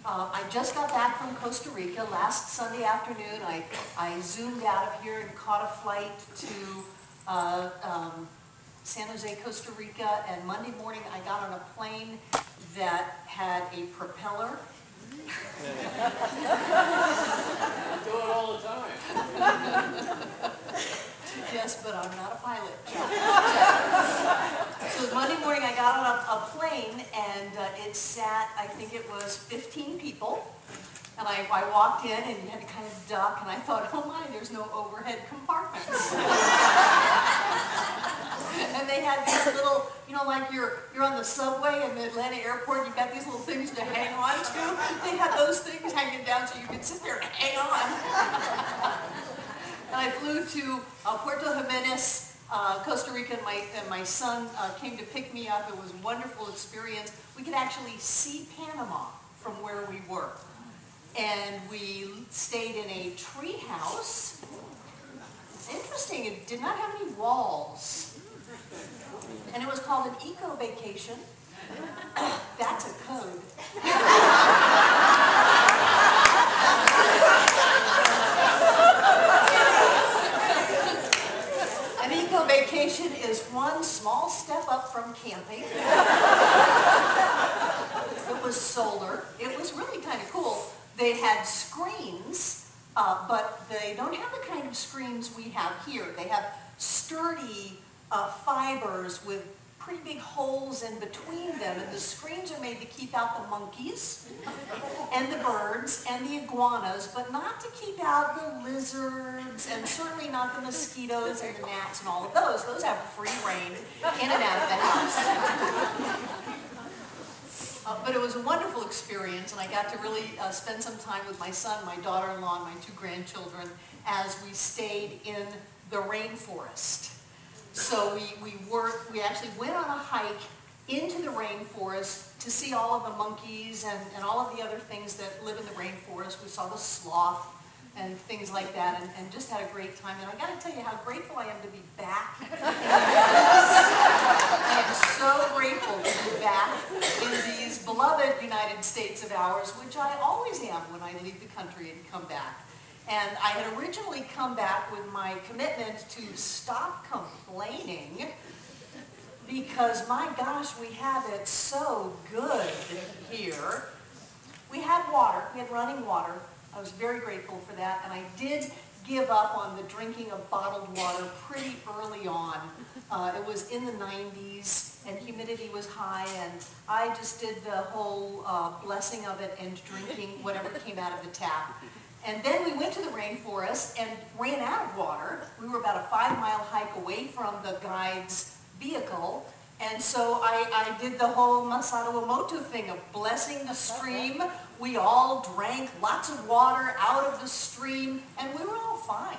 I just got back from Costa Rica last Sunday afternoon. I zoomed out of here and caught a flight to San Jose, Costa Rica, and Monday morning I got on a plane that had a propeller. I do it all the time. Yes, but I'm not a pilot. So Monday morning I got on a plane and it sat, I think it was 15 people. And I walked in and you had to kind of duck and I thought, oh my, there's no overhead compartments. And they had these little, you know, like you're on the subway in the Atlanta airport, you've got these little things to hang on to. They had those things hanging down so you could sit there and hang on. And I flew to Puerto Jimenez, Costa Rica, and my son came to pick me up. It was a wonderful experience. We could actually see Panama from where we were. And we stayed in a tree house. Interesting, it did not have any walls. And it was called an eco vacation. That's a code. An eco vacation is one small step up from camping. It was solar. It was really kind of cool. They had screens, but they don't have the kind of screens we have here. They have sturdy fibers with pretty big holes in between them, and the screens are made to keep out the monkeys and the birds and the iguanas, but not to keep out the lizards and certainly not the mosquitoes and the gnats and all of those. Those have free reign in and out of the house. But it was a wonderful experience, and I got to really spend some time with my son, my daughter-in-law, and my two grandchildren as we stayed in the rainforest. So we actually went on a hike into the rainforest to see all of the monkeys and all of the other things that live in the rainforest. We saw the sloth and things like that, and just had a great time. And I got to tell you how grateful I am to be back. I am so grateful to be back in these beloved United States of ours, which I always am when I leave the country and come back. And I had originally come back with my commitment to stop complaining because, my gosh, we have it so good here. We had water. We had running water. I was very grateful for that, and I did give up on the drinking of bottled water pretty early on. It was in the 90s, and humidity was high, and I just did the whole blessing of it and drinking whatever came out of the tap. And then we went to the rainforest and ran out of water. We were about a 5-mile hike away from the guide's vehicle, and so I did the whole Masato Emoto thing of blessing the stream. We all drank lots of water out of the stream, and we were all fine.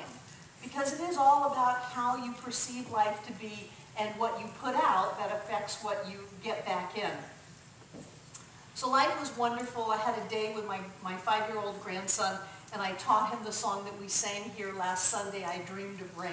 Because it is all about how you perceive life to be and what you put out that affects what you get back in. So life was wonderful. I had a day with my 5-year-old grandson, and I taught him the song that we sang here last Sunday, I Dreamed of Rain.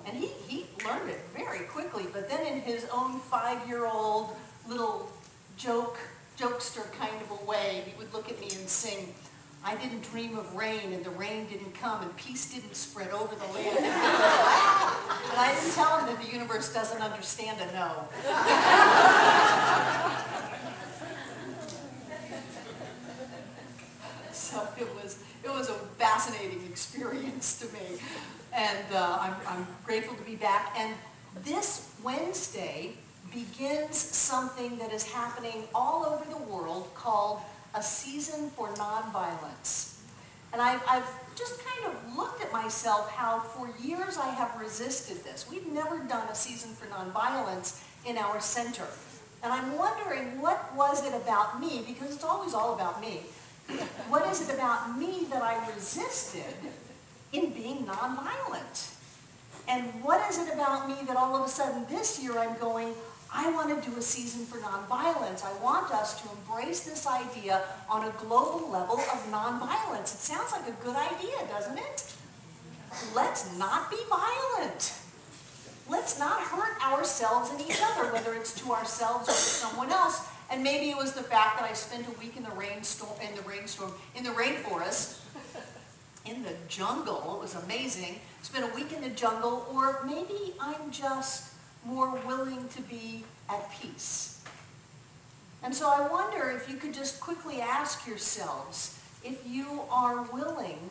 And he learned it very quickly, but then in his own 5-year-old little jokester kind of a way, he would look at me and sing, I didn't dream of rain, and the rain didn't come, and peace didn't spread over the land. And I didn't tell him that the universe doesn't understand a no. So it was a fascinating experience to me, and I'm grateful to be back. And this Wednesday begins something that is happening all over the world called a season for nonviolence. And I've just kind of looked at myself how for years I have resisted this. We've never done a season for nonviolence in our center. And I'm wondering, what was it about me, because it's always all about me, what is it about me that I resisted in being nonviolent? And what is it about me that all of a sudden this year I'm going, I want to do a season for nonviolence. I want us to embrace this idea on a global level of nonviolence. It sounds like a good idea, doesn't it? Let's not be violent. Let's not hurt ourselves and each other, whether it's to ourselves or to someone else. And maybe it was the fact that I spent a week in the rainforest, in the jungle. It was amazing. Spent a week in the jungle, or maybe I'm just more willing to be at peace. And so I wonder if you could just quickly ask yourselves if you are willing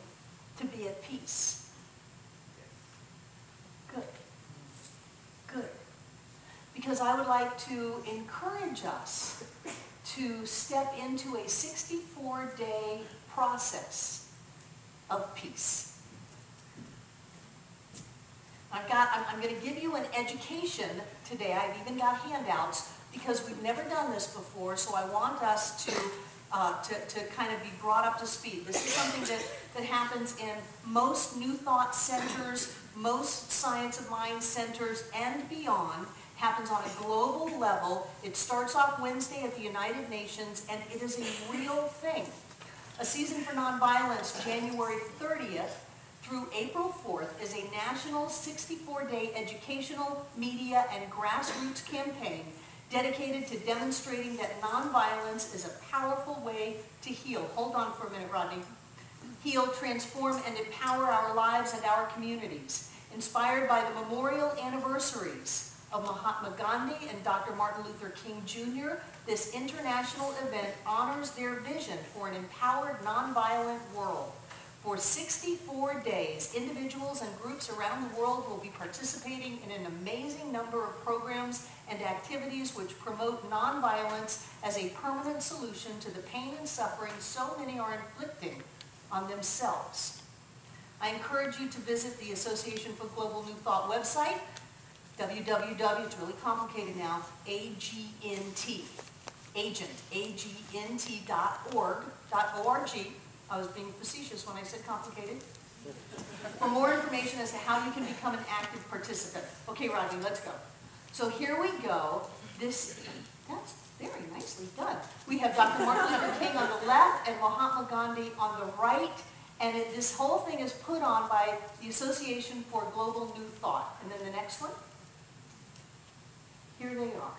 to be at peace. Good. Good. Because I would like to encourage us to step into a 64-day process of peace. I'm going to give you an education today. I've even got handouts because we've never done this before, so I want us to kind of be brought up to speed. This is something that happens in most New Thought centers, most Science of Mind centers, and beyond. Happens on a global level. It starts off Wednesday at the United Nations, and it is a real thing. A Season for Nonviolence, January 30th through April 4th, is a national 64-day educational, media, and grassroots campaign dedicated to demonstrating that nonviolence is a powerful way to heal. Hold on for a minute, Rodney. Heal, transform, and empower our lives and our communities. Inspired by the memorial anniversaries of Mahatma Gandhi and Dr. Martin Luther King Jr., this international event honors their vision for an empowered, nonviolent world. For 64 days, individuals and groups around the world will be participating in an amazing number of programs and activities which promote nonviolence as a permanent solution to the pain and suffering so many are inflicting on themselves. I encourage you to visit the Association for Global New Thought website, www, it's really complicated now, AGNT, agent, agnt.org. I was being facetious when I said complicated. For more information as to how you can become an active participant. Okay, Rodney, let's go. So here we go. That's very nicely done. We have Dr. Martin Luther King on the left and Mahatma Gandhi on the right. And this whole thing is put on by the Association for Global New Thought. And then the next one. Here they are.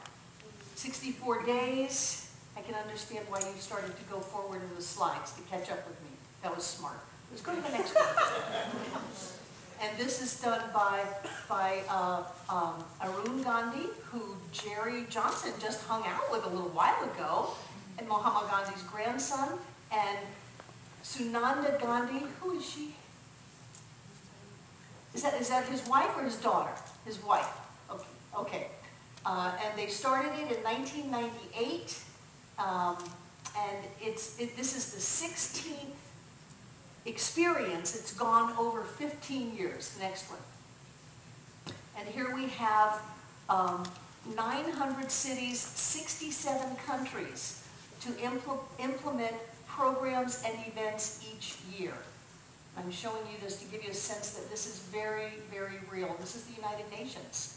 64 days. I can understand why you started to go forward in the slides to catch up with me. That was smart. Let's go to the next one. And this is done by Arun Gandhi, who Jerry Johnson just hung out with a little while ago, and Mahatma Gandhi's grandson, and Sunanda Gandhi. Who is she? Is that his wife or his daughter? His wife. Okay. And they started it in 1998. And this is the 16th experience. It's gone over 15 years. Next one. And here we have 900 cities, 67 countries to implement programs and events each year. I'm showing you this to give you a sense that this is very, very real. This is the United Nations.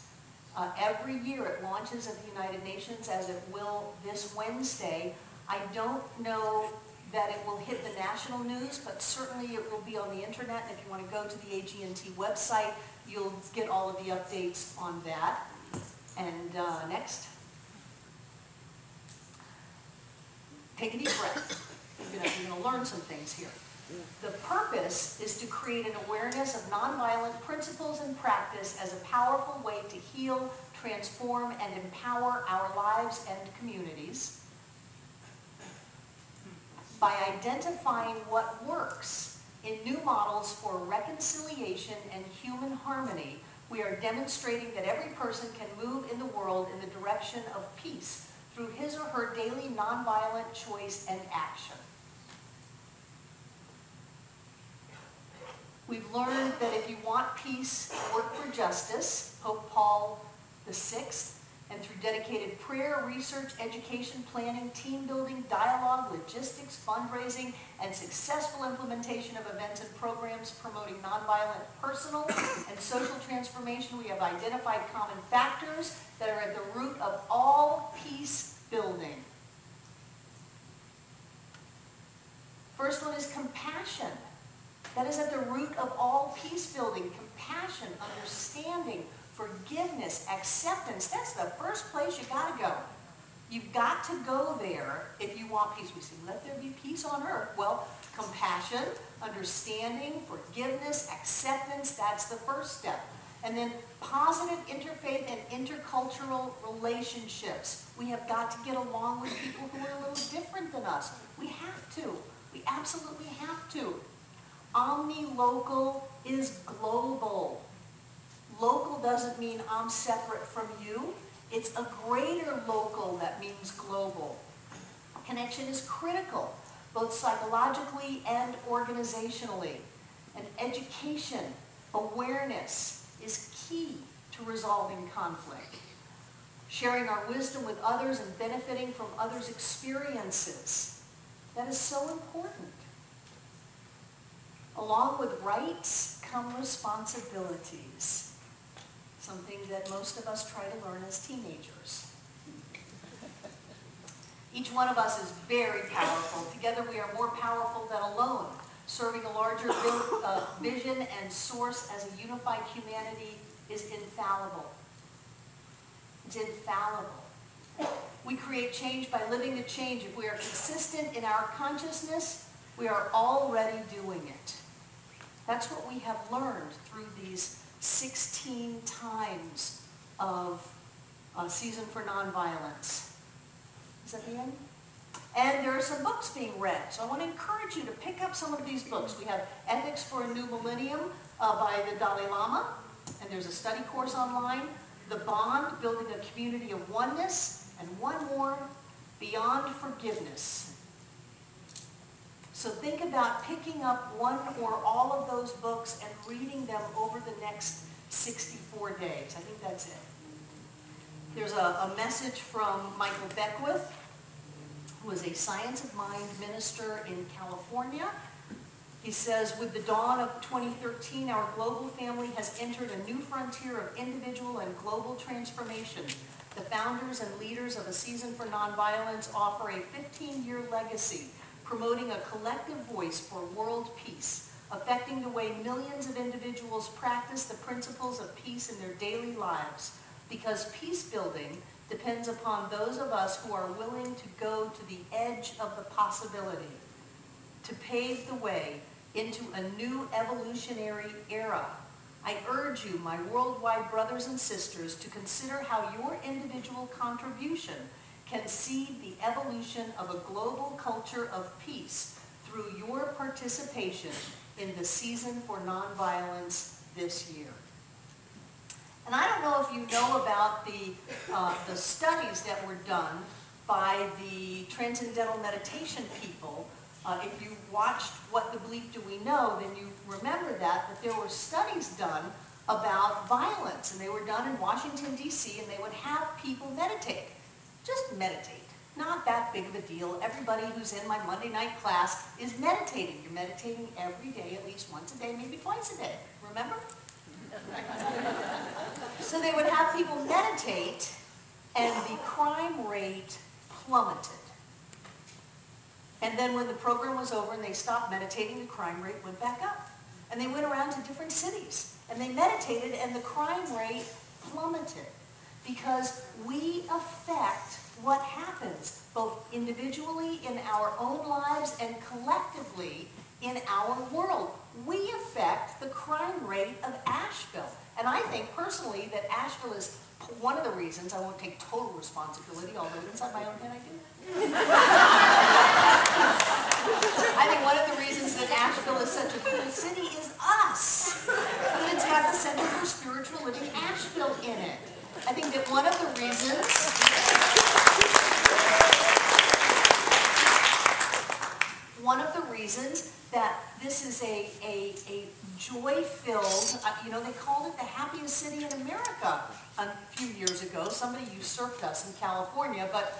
Every year it launches at the United Nations, as it will this Wednesday. I don't know that it will hit the national news, but certainly it will be on the internet. And if you want to go to the AGNT website, you'll get all of the updates on that. And next. Take a deep breath. You're going to learn some things here. The purpose is to create an awareness of nonviolent principles and practice as a powerful way to heal, transform, and empower our lives and communities. By identifying what works in new models for reconciliation and human harmony, we are demonstrating that every person can move in the world in the direction of peace through his or her daily nonviolent choice and action. We've learned that if you want peace, work for justice, Pope Paul VI, and through dedicated prayer, research, education, planning, team building, dialogue, logistics, fundraising, and successful implementation of events and programs promoting nonviolent personal and social transformation, we have identified common factors that are at the root of all peace building. First one is compassion. That is at the root of all peace building. Compassion, understanding, forgiveness, acceptance. That's the first place you gotta go. You've got to go there if you want peace. We say, let there be peace on earth. Well, compassion, understanding, forgiveness, acceptance, that's the first step. And then positive interfaith and intercultural relationships. We have got to get along with people who are a little different than us. We have to. We absolutely have to. Omni-local is global. Local doesn't mean I'm separate from you. It's a greater local that means global. Connection is critical, both psychologically and organizationally. And education, awareness, is key to resolving conflict. Sharing our wisdom with others and benefiting from others' experiences. That is so important. Along with rights come responsibilities. Something that most of us try to learn as teenagers. Each one of us is very powerful. Together we are more powerful than alone. Serving a larger vision and source as a unified humanity is infallible. It's infallible. We create change by living the change. If we are consistent in our consciousness, we are already doing it. That's what we have learned through these 16 times of Season for Nonviolence. Is that the end? And there are some books being read. So I want to encourage you to pick up some of these books. We have Ethics for a New Millennium by the Dalai Lama. And there's a study course online. The Bond, Building a Community of Oneness. And one more, Beyond Forgiveness. So think about picking up one or all of those books and reading them over the next 64 days. I think that's it. There's a message from Michael Beckwith, who is a Science of Mind minister in California. He says, with the dawn of 2013, our global family has entered a new frontier of individual and global transformation. The founders and leaders of A Season for Nonviolence offer a 15-year legacy, promoting a collective voice for world peace, affecting the way millions of individuals practice the principles of peace in their daily lives. Because peace building depends upon those of us who are willing to go to the edge of the possibility, to pave the way into a new evolutionary era. I urge you, my worldwide brothers and sisters, to consider how your individual contribution can seed the evolution of a global culture of peace through your participation in the Season for Nonviolence this year. And I don't know if you know about the studies that were done by the Transcendental Meditation people. If you watched What the Bleep Do We Know, then you remember that there were studies done about violence, and they were done in Washington, D.C., and they would have people meditate. Just meditate. Not that big of a deal. Everybody who's in my Monday night class is meditating. You're meditating every day, at least once a day, maybe twice a day. Remember? So they would have people meditate, and the crime rate plummeted. And then when the program was over and they stopped meditating, the crime rate went back up. And they went around to different cities, and they meditated, and the crime rate plummeted. Because we affect what happens, both individually in our own lives and collectively in our world. We affect the crime rate of Asheville. And I think personally that Asheville is one of the reasons, I won't take total responsibility, although inside my own head I do. I think one of the reasons that Asheville is such a cool city is us. That it's got the Center for Spiritual Living Asheville in it. I think that one of the reasons that this is a joy-filled, they called it the happiest city in America a few years ago. Somebody usurped us in California, but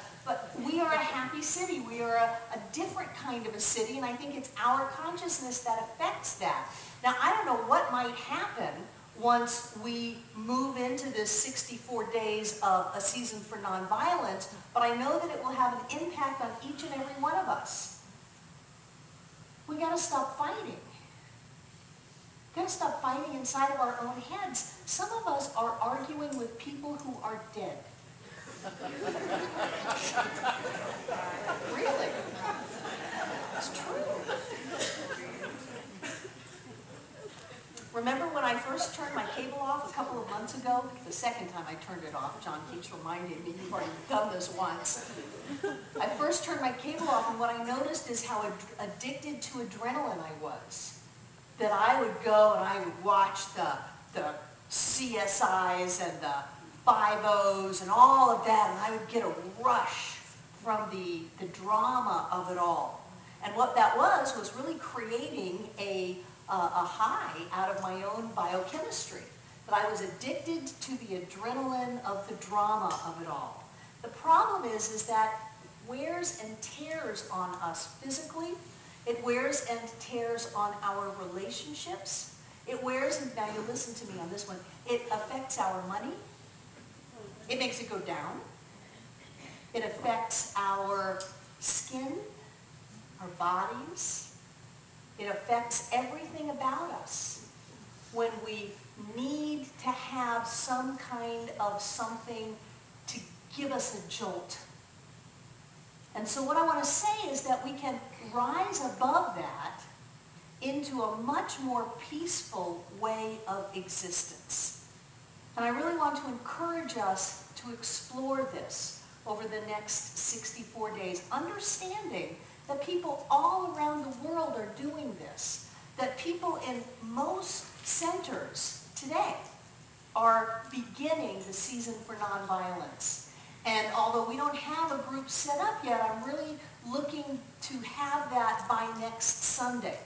we are a happy city. We are a different kind of a city, and I think it's our consciousness that affects that. Now, I don't know what might happen once we move into this 64 days of A Season for Nonviolence, but I know that it will have an impact on each and every one of us. We got to stop fighting. We got to stop fighting inside of our own heads. Some of us are arguing with people who are dead. Really? It's true. Remember when I first turned my cable off a couple of months ago? The second time I turned it off, John keeps reminding me, you've already done this once. I first turned my cable off, and what I noticed is how addicted to adrenaline I was. That I would go and I would watch the CSIs and the 5-0s and all of that, and I would get a rush from the drama of it all. And what that was really creating a high out of my own biochemistry. That I was addicted to the adrenaline of the drama of it all. The problem is that wears and tears on us physically. It wears and tears on our relationships. It wears, and now you listen to me on this one, it affects our money. It makes it go down. It affects our skin, our bodies. It affects everything about us when we need to have some kind of something to give us a jolt. And so what I want to say is that we can rise above that into a much more peaceful way of existence. And I really want to encourage us to explore this over the next 64 days, understanding that people all around the world are doing this, that people in most centers today are beginning the season for nonviolence. And although we don't have a group set up yet, I'm really looking to have that by next Sunday.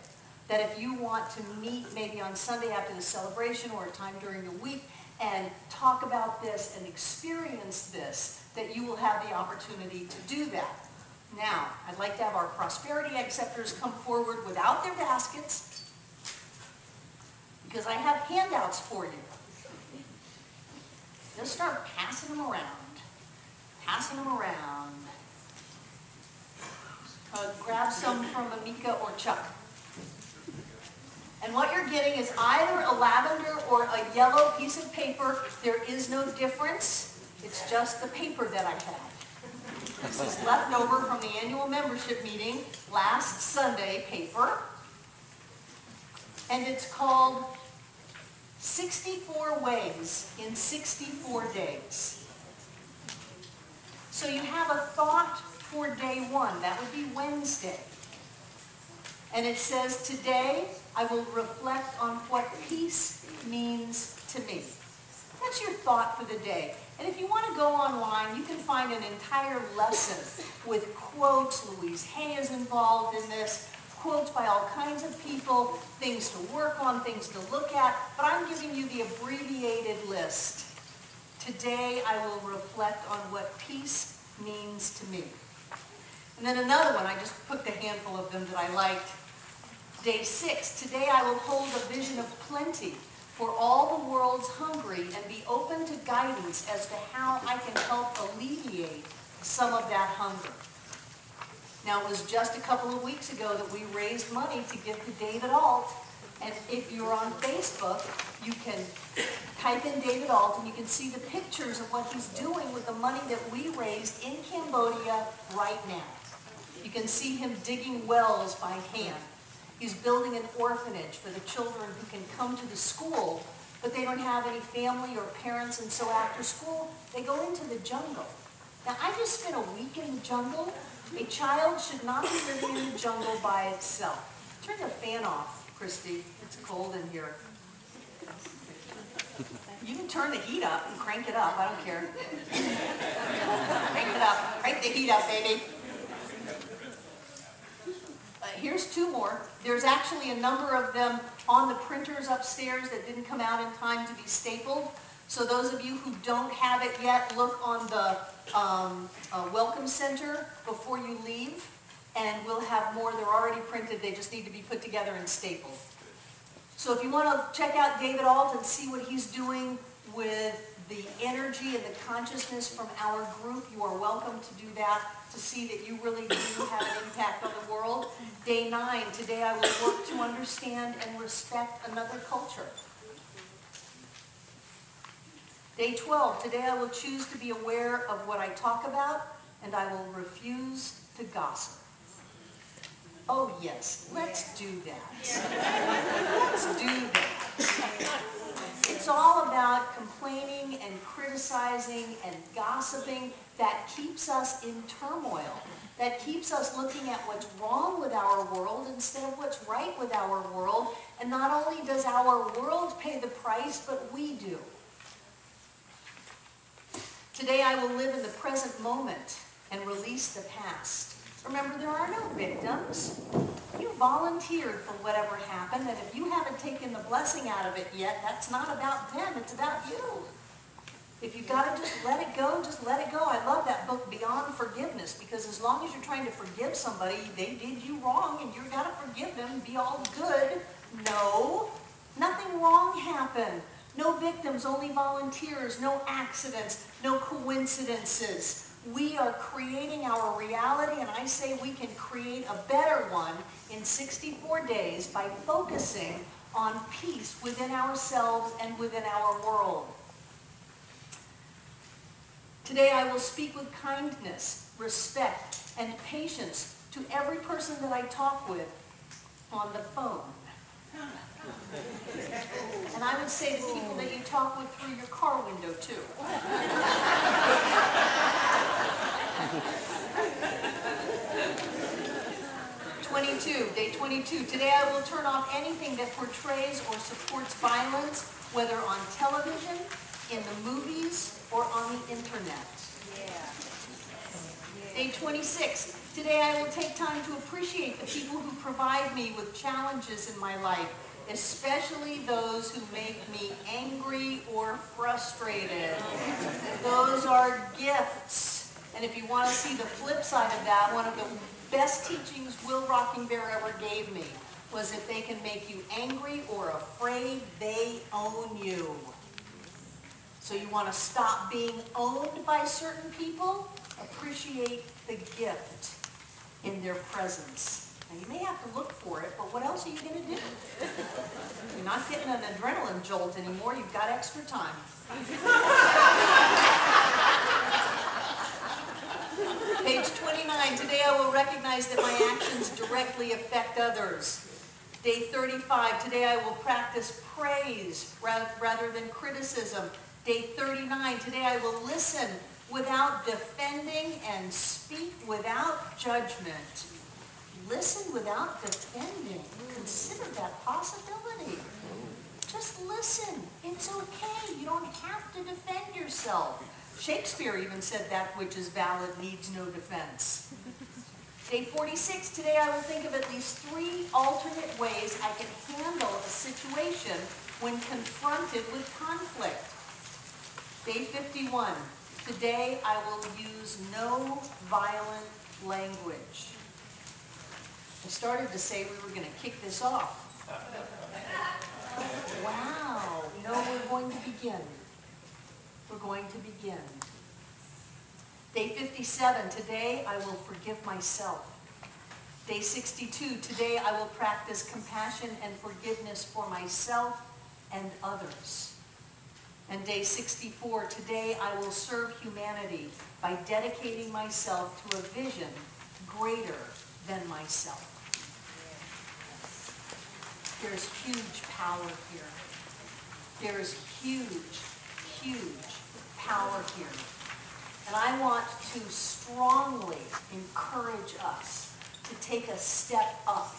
That if you want to meet maybe on Sunday after the celebration or a time during the week and talk about this and experience this, that you will have the opportunity to do that. Now, I'd like to have our prosperity acceptors come forward without their baskets, because I have handouts for you. Just start passing them around. Passing them around. Grab some from Amika or Chuck. And what you're getting is either a lavender or a yellow piece of paper. There is no difference. It's just the paper that I had. This is left over from the annual membership meeting last Sunday paper. And it's called 64 Ways in 64 Days. So you have a thought for day one. That would be Wednesday. And it says, today I will reflect on what peace means to me. That's your thought for the day. And if you want to go online, you can find an entire lesson with quotes. Louise Hay is involved in this. Quotes by all kinds of people, things to work on, things to look at. But I'm giving you the abbreviated list. Today I will reflect on what peace means to me. And then another one, I just picked a handful of them that I liked. Day 6, today I will hold a vision of plenty for all the world's hungry and be open to guidance as to how I can help alleviate some of that hunger. Now, it was just a couple of weeks ago that we raised money to give to David Alt. And if you're on Facebook, you can type in David Alt and you can see the pictures of what he's doing with the money that we raised in Cambodia right now. You can see him digging wells by hand. He's building an orphanage for the children who can come to the school, but they don't have any family or parents, and so after school, they go into the jungle. Now, I just spent a week in the jungle. A child should not be living in the jungle by itself. Turn the fan off, Christy. It's cold in here. You can turn the heat up and crank it up. I don't care. Crank it up. Crank the heat up, baby. Here's two more. There's actually a number of them on the printers upstairs that didn't come out in time to be stapled. So those of you who don't have it yet, look on the Welcome Center before you leave, and we'll have more. They're already printed. They just need to be put together and stapled. So if you want to check out David Alt and see what he's doing with the energy and the consciousness from our group, you are welcome to do that, to see that you really do have an impact on the world. Day 9, today I will work to understand and respect another culture. Day 12, today I will choose to be aware of what I talk about, and I will refuse to gossip. Oh yes, let's do that. Let's do that. It's all about complaining and criticizing and gossiping that keeps us in turmoil, that keeps us looking at what's wrong with our world instead of what's right with our world. And not only does our world pay the price, but we do. Today I will live in the present moment and release the past. Remember, there are no victims. You volunteered for whatever happened, and if you haven't taken the blessing out of it yet, that's not about them, it's about you. If you've got to just let it go, just let it go. I love that book, Beyond Forgiveness, because as long as you're trying to forgive somebody, they did you wrong, and you've got to forgive them and be all good. No, nothing wrong happened. No victims, only volunteers, no accidents, no coincidences. We are creating our reality, and I say we can create a better one in 64 days by focusing on peace within ourselves and within our world. Today I will speak with kindness, respect, and patience to every person that I talk with on the phone. And I would say to people that you talk with through your car window too. Day 22. Today I will turn off anything that portrays or supports violence, whether on television, in the movies, or on the internet. Day 26. Today I will take time to appreciate the people who provide me with challenges in my life, especially those who make me angry or frustrated. Those are gifts. And if you want to see the flip side of that, one of the best teachings Will Rocking Bear ever gave me was if they can make you angry or afraid, they own you. So you want to stop being owned by certain people? Appreciate the gift in their presence. Now, you may have to look for it, but what else are you going to do? You're not getting an adrenaline jolt anymore. You've got extra time. Page 29. Today I will recognize that my actions directly affect others. Day 35. Today I will practice praise rather than criticism. Day 39. Today I will listen without defending and speak without judgment. Listen without defending. Consider that possibility. Just listen. It's okay. You don't have to defend yourself. Shakespeare even said that which is valid needs no defense. Day 46, today I will think of at least 3 alternate ways I can handle a situation when confronted with conflict. Day 51, today I will use no violent language. I started to say we were going to kick this off. Wow. No, we're going to begin. We're going to begin. Day 57, today I will forgive myself. Day 62, today I will practice compassion and forgiveness for myself and others. And day 64, today I will serve humanity by dedicating myself to a vision greater than myself. There's huge power here. There's huge, huge power here. And I want to strongly encourage us to take a step up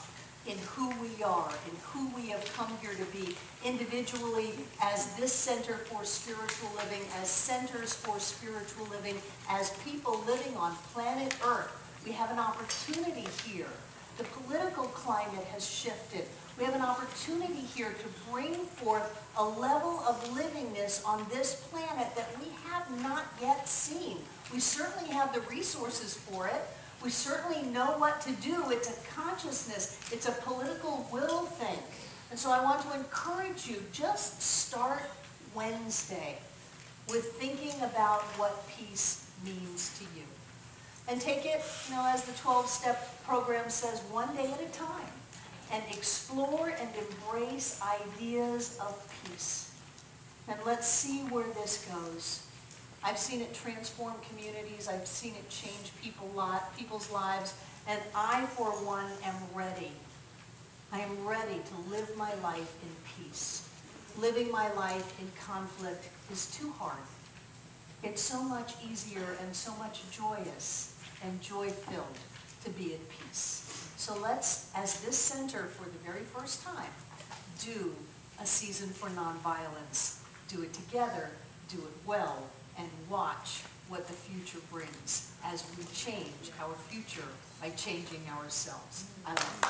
in who we are, in who we have come here to be, individually as this Center for Spiritual Living, as centers for spiritual living, as people living on planet Earth. We have an opportunity here. The political climate has shifted. We have an opportunity here to bring forth a level of livingness on this planet that we have not yet seen. We certainly have the resources for it. We certainly know what to do. It's a consciousness. It's a political will thing. And so I want to encourage you, just start Wednesday with thinking about what peace means to you. And take it, as the 12-step program says, one day at a time. And explore and embrace ideas of peace. And let's see where this goes. I've seen it transform communities. I've seen it change people's lives. And I, for one, am ready. I am ready to live my life in peace. Living my life in conflict is too hard. It's so much easier and so much joyous and joy-filled to be at peace. So let's, as this center for the very first time, do a season for nonviolence. Do it together, do it well, and watch what the future brings as we change our future by changing ourselves. I love you.